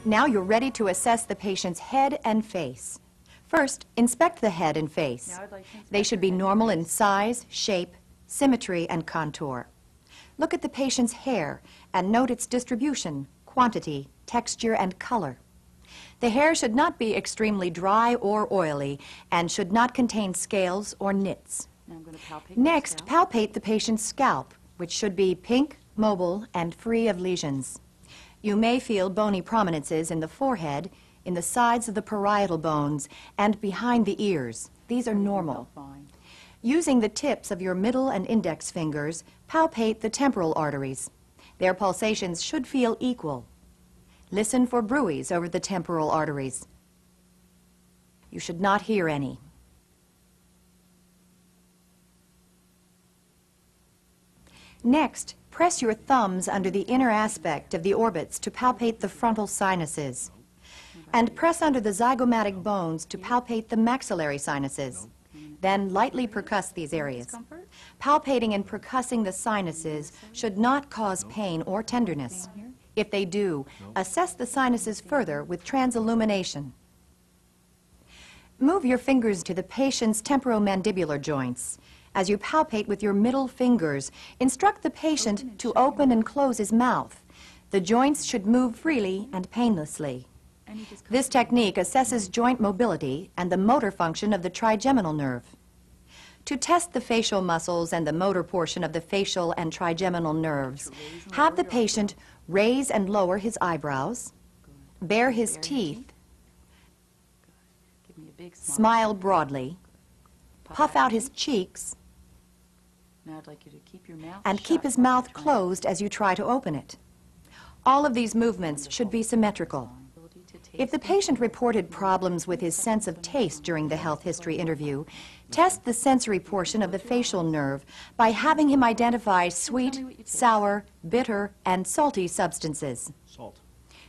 Now you're ready to assess the patient's head and face. First, inspect the head and face. They should be normal in size, shape, symmetry, and contour. Look at the patient's hair and note its distribution, quantity, texture, and color. The hair should not be extremely dry or oily and should not contain scales or nits. Next, palpate the patient's scalp, which should be pink, mobile, and free of lesions. You may feel bony prominences in the forehead, in the sides of the parietal bones, and behind the ears. These are normal. Using the tips of your middle and index fingers, palpate the temporal arteries. Their pulsations should feel equal. Listen for bruits over the temporal arteries. You should not hear any. Next, press your thumbs under the inner aspect of the orbits to palpate the frontal sinuses. And press under the zygomatic bones to palpate the maxillary sinuses. Then lightly percuss these areas. Palpating and percussing the sinuses should not cause pain or tenderness. If they do, assess the sinuses further with transillumination. Move your fingers to the patient's temporomandibular joints. As you palpate with your middle fingers, instruct the patient to open and close his mouth. The joints should move freely and painlessly. This technique assesses joint mobility and the motor function of the trigeminal nerve. To test the facial muscles and the motor portion of the facial and trigeminal nerves, have the patient raise and lower his eyebrows, bare his teeth, smile broadly, puff out his cheeks, and keep his mouth closed as you try to open it. All of these movements should be symmetrical. If the patient reported problems with his sense of taste during the health history interview, test the sensory portion of the facial nerve by having him identify sweet, sour, bitter, and salty substances.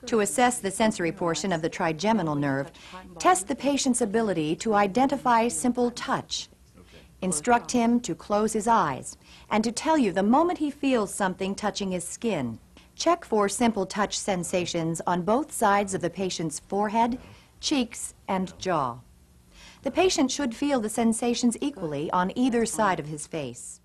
To assess the sensory portion of the trigeminal nerve, test the patient's ability to identify simple touch. Instruct him to close his eyes and to tell you the moment he feels something touching his skin. Check for simple touch sensations on both sides of the patient's forehead, cheeks, and jaw. The patient should feel the sensations equally on either side of his face.